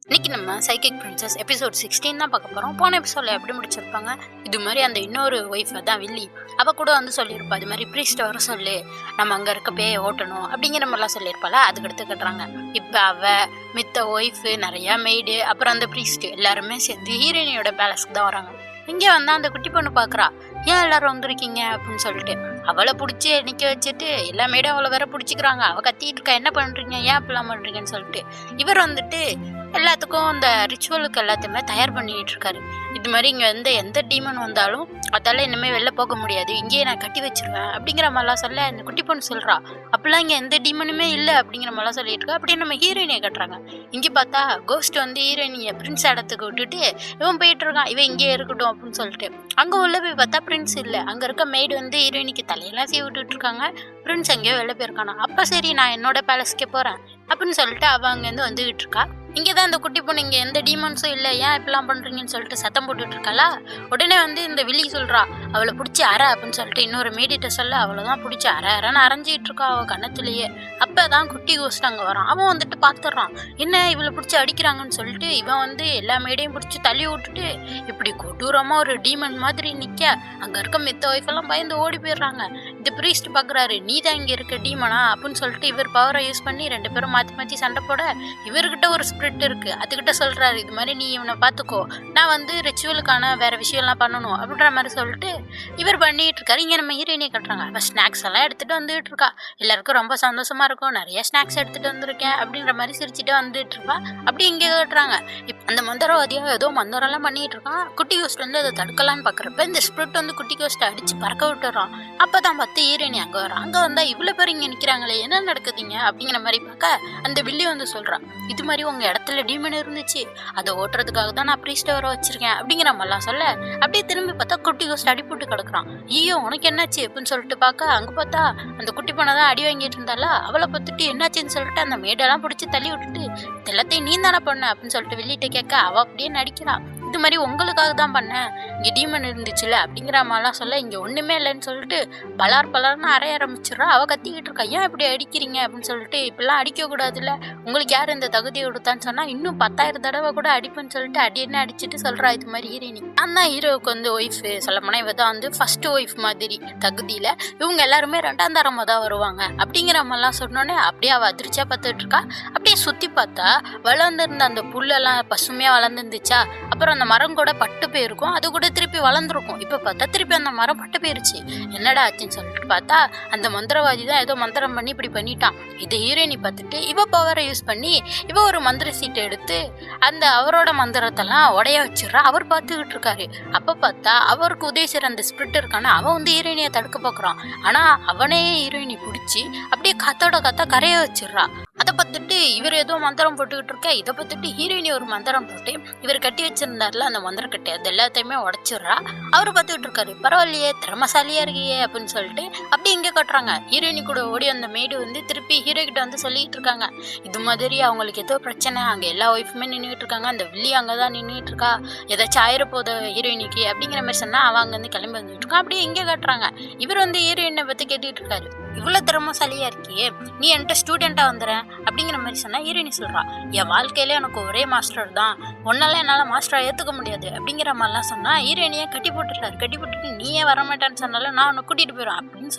இன்னைக்கு நம்ம psychic princess episode 16 தான் பார்க்க போகிறோம். போன எபிசோடில் எப்படி முடிச்சிருப்பாங்க, இது மாதிரி அந்த இன்னொரு ஒய்ஃப் தான் வில்லி, அவள் கூட வந்து சொல்லியிருப்பா இது மாதிரி ப்ரீஸ்ட் வர சொல்லு, நம்ம அங்கே இருக்க பேயை ஓட்டணும் அப்படிங்கிற மாதிரிலாம் சொல்லியிருப்பாள். அதுக்கு எடுத்து கட்டுறாங்க. இப்போ அவள் மித்த ஒய்ஃபு நிறையா மெய்டு அப்புறம் அந்த ப்ரீஸ்ட் எல்லாருமே சேர்ந்து ஹீரோயினியோட பேலஸ்க்கு தான் வராங்க. இங்கே வந்தால் அந்த குட்டி பொண்ணு பார்க்குறா, ஏன் எல்லாரும் வந்திருக்கீங்க அப்படின்னு சொல்லிட்டு அவளை பிடிச்சி நிற்க வச்சுட்டு எல்லா மேடும் அவளை வேற பிடிச்சிக்கிறாங்க. அவள் கத்திட்டு இருக்கா, என்ன பண்ணுறீங்க, ஏன் அப்படிலாம் பண்ணுறீங்கன்னு சொல்லிட்டு இவர் வந்துட்டு எல்லாத்துக்கும் இந்த ரிச்சுவலுக்கு எல்லாத்தையுமே தயார் பண்ணிட்டு இருக்காரு. இது மாதிரி இங்கே வந்து எந்த டீமன் வந்தாலும் அதால இனிமேல் வெளில போக முடியாது, இங்கேயே நான் கட்டி வச்சிருவேன் அப்படிங்கிற மாதிரிலாம் சொல்ல இந்த குட்டி பொண்ணு சொல்கிறா, அப்படிலாம் இங்கே எந்த டீமனுமே இல்லை அப்படிங்கிற மாதிரிலாம் சொல்லிட்டு இருக்கா. அப்படியே நம்ம ஹீரோயினியை கட்டுறாங்க. இங்கே பார்த்தா கோஸ்ட் வந்து ஹீரோயினியை பிரின்ஸ் இடத்துக்கு விட்டுட்டு இவன் போயிட்டு இருக்கான், இவன் இங்கே இருக்கட்டும் அப்படின்னு சொல்லிட்டு. அங்கே உள்ள போய் பார்த்தா பிரின்ஸ் இல்லை. அங்கே இருக்க மெய்டு வந்து ஹீரோயினிக்கு தலையெல்லாம் சீவி விட்டுட்டு இருக்காங்க. பிரின்ஸ் எங்கேயோ வெளில போயிருக்கானா. அப்போ சரி நான் என்னோட பேலஸ்க்கே போகிறேன் அப்படின்னு சொல்லிட்டு அவள் அங்கேருந்து வந்துகிட்டு இருக்கா. இங்கே தான் இந்த குட்டி பொண்ணு இங்கே எந்த டீமன்ஸும் இல்லை, ஏன் இப்படிலாம் பண்ணுறீங்கன்னு சொல்லிட்டு சத்தம் போட்டுட்டு இருக்காளா. உடனே வந்து இந்த வில்லி சொல்கிறா, அவளை பிடிச்சி அற அப்படின்னு சொல்லிட்டு இன்னொரு மேடிட்ட சொல்ல அவளை தான் பிடிச்சி அரன்னு அரைஞ்சிட்டு இருக்கா அவள் கண்ணத்துலேயே. அப்போ தான் குட்டி கோஸ்ட் அங்கே வரான். அவன் வந்துட்டு பார்த்துட்றான், என்ன இவளை பிடிச்சி அடிக்கிறாங்கன்னு சொல்லிட்டு இவன் வந்து எல்லா மேடையும் பிடிச்சி தள்ளி விட்டுட்டு இப்படி கொடூரமாக ஒரு டீமன் மாதிரி நிற்க அங்கே இருக்க மித்த ஒய்ஃபெல்லாம் பயந்து ஓடி போயிடுறாங்க. இந்த ப்ரீஸ்ட் பார்க்குறாரு, நீ தான் இங்கே இருக்க டீமனா அப்படின்னு சொல்லிட்டு இவர் பவரை யூஸ் பண்ணி ரெண்டு பேரும் மாற்றி மாற்றி சண்டை போட இவர்கிட்ட ஒரு ஸ்பிரிட் இருக்கு, அதுகிட்ட சொல்றாரு இது மாதிரி நீ இவனை பார்த்துக்கோ, நான் வந்து ரிச்சுவலுக்கான வேற விஷயம்லாம் பண்ணணும் அப்படின்ற மாதிரி சொல்லிட்டு இவர் பண்ணிட்டு இருக்காரு. இங்கே நம்ம ஹீரோயினியை கட்டுறாங்க. அவள் ஸ்நாக்ஸ் எல்லாம் எடுத்துட்டு வந்துட்டு இருக்கா. எல்லாருக்கும் ரொம்ப சந்தோஷமா இருக்கும், நிறைய ஸ்நாக்ஸ் எடுத்துட்டு வந்திருக்கேன் அப்படின்ற மாதிரி சிரிச்சுட்டு வந்துட்டு இருக்கா. அப்படி இங்கே கட்டுறாங்க. அந்த மந்திரவாதியா ஏதோ மந்திரம்லாம் பண்ணிட்டு இருக்கான். குட்டி கோஸ்ட் வந்து அதை தடுக்கலான்னு பார்க்குறப்ப இந்த ஸ்பிரிட் வந்து குட்டி கோஸ்ட்டை அடிச்சு பறக்க விட்டுறான். அப்பதான் பார்த்து ஹீரோயினி அங்கே வரான். அங்கே வந்தா இவ்வளோ பேர் இங்கே நிற்கிறாங்களே, என்ன நடக்குதுங்க அப்படிங்கிற மாதிரி பார்க்க அந்த வில்லி வந்து சொல்றான், இது மாதிரி உங்க இடத்துல டீமன் இருந்துச்சு, அதை ஓட்டுறதுக்காக தான் நான் ப்ரீஸ்ட் வர வச்சிருக்கேன் அப்படிங்கிற மாதிரிலாம் சொல்ல அப்படியே திரும்பி பார்த்தா குட்டி கோஸ்ட் அடி போட்டு கிடக்குறான். ஐயோ உனக்கு என்னாச்சு அப்படின்னு சொல்லிட்டு பார்க்க அங்கே பார்த்தா அந்த குட்டி பொண்ணை தான் அடி வாங்கிட்டு இருந்தால அவளை பார்த்துட்டு என்னாச்சுன்னு சொல்லிட்டு அந்த மேடெல்லாம் பிடிச்சி தள்ளி விட்டுட்டு எல்லாத்தையும் நீ தானே பண்ண அப்படின்னு சொல்லிட்டு வெளியிட்ட கேட்க அவள் அப்படியே நடிக்கிறான். இது மாதிரி உங்களுக்காக தான் பண்ணேன், இங்கே டீமன் இருந்துச்சுல அப்படிங்கிற மாதிரிலாம் சொல்ல இங்கே ஒன்றுமே இல்லைன்னு சொல்லிட்டு பலார்னு அறைய ஆரம்பிச்சிடறா. அவள் கத்திக்கிட்டு இருக்கா, ஏன் இப்படி அடிக்கிறீங்க அப்படின்னு சொல்லிட்டு இப்படிலாம் அடிக்கக்கூடாதுல்ல, உங்களுக்கு யார் இந்த தகுதியை கொடுத்தான்னு சொன்னால் இன்னும் 10,000 தடவை கூட அடிப்பேன்னு சொல்லிட்டு என்ன அடிச்சுட்டு சொல்கிறா. இது மாதிரி ஹீரோயினி நான் தான் ஹீரோவுக்கு வந்து ஒய்ஃபு, சொல்ல போனால் இவ தான் வந்து ஃபர்ஸ்ட் ஒய்ஃப் மாதிரி தகுதியில், இவங்க எல்லாருமே 2ஆம் தரமாக தான் வருவாங்க அப்படிங்கிற மாதிரிலாம் சொன்னோன்னே அப்படியே அவள் அதிர்ச்சியாக பார்த்துட்டு இருக்கா. அப்படியே சுற்றி பார்த்தா வளர்ந்துருந்த அந்த புல்லெல்லாம் பசுமையாக வளர்ந்துருந்துச்சா, அப்புறம் அந்த மரம் கூட பட்டு போயிருக்கும், அது கூட திருப்பி வளர்ந்துருக்கும். இப்போ பார்த்தா திருப்பி அந்த மரம் பட்டு போயிருச்சு. என்னடா ஆச்சுன்னு சொல்லிட்டு பார்த்தா அந்த மந்திரவாதி தான் ஏதோ மந்திரம் பண்ணி இப்படி பண்ணிட்டான். இதை ஹீரோயினி பார்த்துட்டு இவ பவரை யூஸ் பண்ணி இவ ஒரு மந்திர சீட்டை எடுத்து அந்த அவரோட மந்திரத்தெல்லாம் உடைய வச்சிடறா. அவர் பார்த்துக்கிட்டு இருக்காரு. அப்போ பார்த்தா அவருக்கு உதவி செய்கிற அந்த ஸ்பிரிட் இருக்கான அவன் வந்து ஹீரோயினியை தடுக்க பார்க்குறான். ஆனால் அவனே ஹீரோயினி பிடிச்சி அப்படியே காத்தா கரைய வச்சிடறா. அதை பார்த்துட்டு இவர் ஏதோ மந்திரம் போட்டுக்கிட்டு இருக்க, இதை பார்த்துட்டு ஹீரோயினி ஒரு மந்திரம் போட்டு இவர் கட்டி வச்சிருந்தாருல அந்த மந்திரக்கட்டை அது எல்லாத்தையுமே உடச்சிடுறா. அவர் பார்த்துக்கிட்டு இருக்காரு, பரவாயில்லையே திறமசாலியா இருக்கியே அப்படின்னு சொல்லிட்டு அப்படி இங்கே கட்டுறாங்க. ஹீரோயினி கூட ஓடி அந்த மேடு வந்து திருப்பி ஹீரோ கிட்ட வந்து சொல்லிட்டு இருக்காங்க, இது மாதிரி அவங்களுக்கு ஏதோ பிரச்சனை, அங்கே எல்லா ஒய்ஃபுமே நின்றுட்டு இருக்காங்க, அந்த வில்லி அங்கே தான் நின்றுட்டு இருக்கா, ஏதாச்சும் ஆயிரப்போத ஹீரோயினிக்கு அப்படிங்கிற மாதிரி சொன்னா அவன் அங்கேருந்து கிளம்பி வந்துட்டு இருக்கான். அப்படியே இங்கே கட்டுறாங்க. இவர் வந்து ஹீரோயினை பற்றி கேட்டுட்டு இருக்காரு, இவ்வளோ திறமசாலியா இருக்கியே, நீ என்கிட்ட ஸ்டூடெண்ட்டாக வந்துடுறேன் அப்படிங்கிற மாதிரி சொன்னால் ஹீரோயினி சொல்கிறா, என் வாழ்க்கையில எனக்கு ஒரே மாஸ்டர் தான், ஒன்னால என்னால் மாஸ்டரை ஏற்றுக்க முடியாது அப்படிங்கிற மாதிரிலாம் சொன்னால் ஹீரோயினியை கட்டி போட்டுட்டு நீயே வரமாட்டான்னு சொன்னாலும் நான் உன்னை கூட்டிகிட்டு போயிடுவேன் அப்படின்னு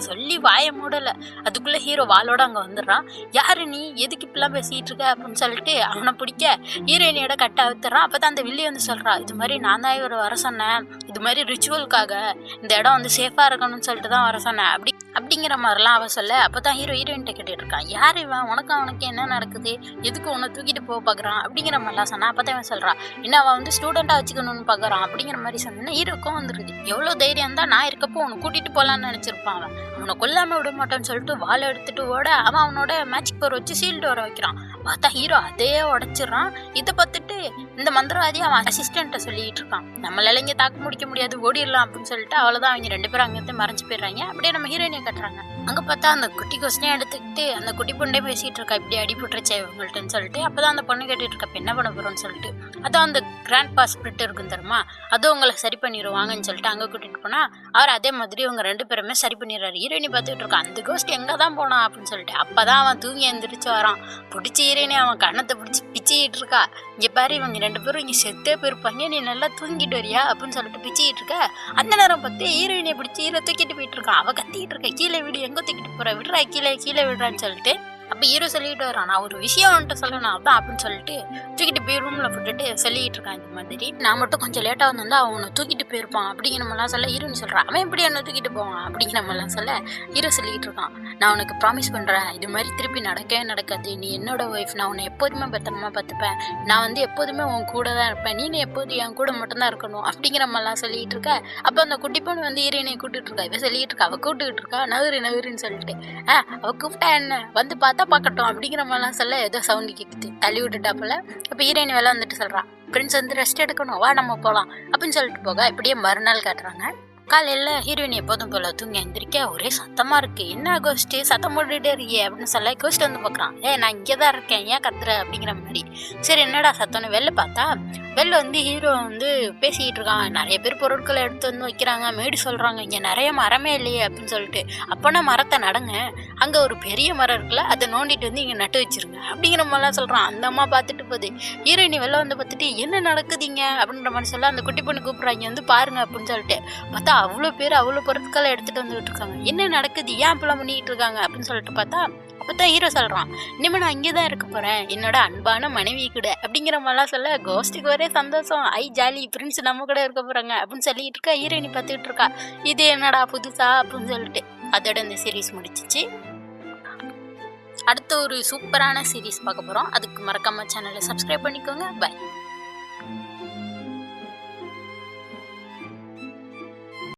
சொல்லி வாய மூடலை. அதுக்குள்ளே ஹீரோ வாளோட அங்கே வந்துடுறான். யாரு நீ, எதுக்கு இப்படிலாம் பேசிகிட்டு இருக்க அப்படின்னு சொல்லிட்டு அவனை பிடிக்க ஹீரோயினியோட கட்ட அவுத்துறான். அப்போ தான் அந்த வில்லி வந்து சொல்கிறா, இது மாதிரி நான் தான் இவர் வர சொன்னேன், இது மாதிரி ரிச்சுவலுக்காக இந்த இடம் வந்து சேஃபாக இருக்கணும்னு சொல்லிட்டு தான் வர சொன்னேன் அப்படிங்கிற மாதிரிலாம் அவ சொல்ல. அப்போ தான் ஹீரோயின்ட்ட கேட்டுட்டு இருக்கான், யார் இவன், அவனுக்கு என்ன நடக்குது, எதுக்கு உன்னை தூக்கிட்டு போக பார்க்குறான் அப்படிங்கிற மாதிரிலாம் சொன்னா. அப்போ தான் இவன் சொல்கிறான், என்ன அவன் வந்து ஸ்டூடெண்ட்டாக வச்சுக்கணும்னு பார்க்குறான் அப்படிங்கிற மாதிரி சொன்னேன்னா ஹீரோக்கும் வந்துருது. எவ்வளோ தைரியம் தான் நான் இருக்கப்போ உன்னை கூட்டிகிட்டு போகலான்னு நினச்சிருப்பான். அவனை கொல்லாமல் விட மாட்டான்னு சொல்லிட்டு வாழை எடுத்துகிட்டு ஓட அவனோட மேஜிக் பவர் வச்சு ஷீல்டு வர வைக்கிறான். பார்த்தா ஹீரோ அதே உடைச்சிடறான். இதை பார்த்துட்டு இந்த மந்திரவாதி அவன் அசிஸ்டண்ட்டை சொல்லிட்டு இருக்கான், நம்மளால இங்கே தாக்கு முடிக்க முடியாது, ஓடிடலாம் அப்படின்னு சொல்லிட்டு அவ்வளோதான் அவங்க 2 பேரும் அங்கேருந்து மறைஞ்சு போயிடுறாங்க. அப்படியே நம்ம ஹீரோயினை கட்டுறாங்க. அங்கே பார்த்தா அந்த குட்டி கொஸ்டினையும் எடுத்துக்கிட்டு அந்த குட்டி பொண்ணே பேசிகிட்டு இருக்கா, இப்படி அடிபட்டுருச்சே இவங்கள்ட்டன்னு சொல்லிட்டு. அப்போ தான் அந்த பொண்ணு கேட்டுட்டு இருக்கா, என்ன பண்ண போகிறோன்னு சொல்லிட்டு. அதான் அந்த கிராண்ட் பாஸ் ஸ்பிரிட் இருக்கும் தெரியுமா, அதுவும் உங்களை சரி பண்ணிடுவாங்கன்னு சொல்லிட்டு அங்கே கூட்டிகிட்டு போனால் அவர் அதே மாதிரி இவங்க 2 பேருமே சரி பண்ணிடுறாரு. ஹீரோயினி பார்த்துக்கிட்டு இருக்கா, அந்த கோஸ்ட் எங்கே தான் போனான் அப்படின்னு சொல்லிட்டு. அப்போ தான் அவன் தூங்கி எழுந்திரிச்சு வரான். பிடிச்சி ஹீரோயினே அவன் கண்ணத்தை பிடிச்சி பிச்சிக்கிட்டு இருக்கா. இங்கே பாரு இவங்க 2 பேரும் இங்கே செத்தே போயிருப்பாங்க, நீ நல்லா தூங்கிட்டு வரியா அப்படின்னு சொல்லிட்டு பிச்சிக்கிட்டு இருக்க. அந்த நேரம் பார்த்து ஹீரோயினை பிடிச்சி ஹீரோ தூக்கிட்டு போயிட்டு இருக்கான். அவள் கத்திக்கிட்டு இருக்கா, கீழே விடு, எங்கே தூக்கிட்டு போற, விடுறா கீழே கீழே விடுறான்னு சொல்லிட்டு. அப்போ ஹீரோ சொல்லிட்டு வரான், நான் ஒரு விஷயம் வந்துட்டு சொல்லணும் அதான் அப்படின்னு சொல்லிட்டு தூக்கிட்டு போய் ரூமில் போட்டுட்டு சொல்லிக்கிட்டு இருக்கான். இந்த மாதிரி நான் மட்டும் கொஞ்சம் லேட்டாக வந்திருந்தா அவனை தூக்கிட்டு போயிருப்பான் அப்படிங்கிற மாதிரிலாம் சொல்ல ஹீரோன்னு சொல்கிறான். அவன் எப்படி என்ன தூக்கிட்டு போவான் அப்படிங்கிற மாதிரிலாம் சொல்ல ஹீரோ சொல்லிக்கிட்டு இருக்கான், நான் உனக்கு ப்ராமிஸ் பண்ணுறேன் இது மாதிரி திருப்பி நடக்கவே நடக்காது, நீ என்னோட ஒய்ஃப், நான் உன்னை எப்போதுமே பத்திரமா பார்த்துப்பேன், நான் வந்து எப்போதுமே உன் கூட தான் இருப்பேன், நீ எப்போதும் என் கூட மட்டும்தான் இருக்கணும் அப்படிங்கிற மாதிரிலாம் சொல்லிக்கிட்டு இருக்க. அப்போ அந்த குட்டி பொண்ணு வந்து ஹீரோயினை கூப்பிட்டு இருக்கா. இவன் சொல்லிக்கிட்டு இருக்கா, அவள் கூப்பிட்டுக்கிட்டு இருக்கா, நகருன்னு சொல்லிட்டு. அவள் கூப்பிட்டா என்ன வந்து பார்த்தா பார்க்கட்டும் அப்படிங்கிற மாதிரிலாம் சொல்ல ஏதோ சவுண்டு கேட்குது, தள்ளி விட்டுட்டாப்புல. இப்போ ஹீரோயின் வேலை வந்துட்டு சொல்கிறான், ஃப்ரெண்ட்ஸ் வந்து ரெஸ்ட் எடுக்கணும், வா நம்ம போகலாம் அப்படின்னு சொல்லிட்டு போக இப்படியே மறுநாள் காட்டுறாங்க. காலையில் ஹீரோயின் எப்போதும் போல தூங்கி எந்திரிக்க ஒரே சத்தமாக இருக்குது, என்ன கோஸ்ட்டு சத்தம் போட்டுகிட்டே இருக்கே அப்படின்னு சொல்ல கோஸ்ட் வந்து பார்க்குறான், நான் இங்கே தான் இருக்கேன் ஏன் கத்துற அப்படிங்கிற மாதிரி. சரி என்னடா சத்தம்னு வெளில பார்த்தா வெளில வந்து ஹீரோ வந்து பேசிக்கிட்டு இருக்கான். நிறைய பேர் பொருட்களை எடுத்து வந்து வைக்கிறாங்க, மேடு சொல்கிறாங்க இங்கே நிறைய மரமே இல்லையே அப்படின்னு சொல்லிட்டு. அப்போனா மரத்தை நடங்க, அங்கே ஒரு பெரிய மரம் இருக்குல்ல அதை நோண்டிட்டு வந்து இங்கே நட்டு வச்சிருங்க அப்படிங்கிற மாதிரிலாம் சொல்கிறான். அந்த அம்மா பார்த்துட்டு போகுது. ஹீரோயினி வெளில வந்து பார்த்துட்டு என்ன நடக்குதுங்க அப்படின்ற மாதிரி சொல்ல அந்த குட்டி பொண்ணு கூப்பிட்றாங்க வந்து பாருங்க அப்படின்னு சொல்லிட்டு. பார்த்தா அவ்வளோ பேர் அவ்வளோ பொருட்களை எடுத்துகிட்டு வந்துகிட்டு இருக்காங்க. என்ன நடக்குது, ஏன் இப்பெல்லாம் பண்ணிக்கிட்டு இருக்காங்க அப்படின்னு சொல்லிட்டு பார்த்தா அப்போ தான் ஹீரோ சொல்கிறான், இனிமேல் நான் இங்கே தான் இருக்க போகிறேன் என்னோட அன்பான மனைவி கூட அப்படிங்கிற மாதிரிலாம் சொல்ல கோஸ்ட்டுக்கு ஒரே சந்தோஷம், ஐ ஜாலி ஃப்ரெண்ட்ஸ் நம்ம கூட இருக்க போகிறாங்க அப்படின்னு சொல்லிட்டு இருக்கா. ஹீரோயினி பார்த்துக்கிட்டு இருக்கா, இது என்னடா புதுசா அப்படின்னு சொல்லிட்டு. அதோட இந்த சீரீஸ் முடிச்சிச்சு. அடுத்த ஒரு சூப்பரான சீரீஸ் பார்க்க போகிறோம். அதுக்கு மறக்காம சேனலை சப்ஸ்கிரைப் பண்ணிக்கோங்க. பாய்.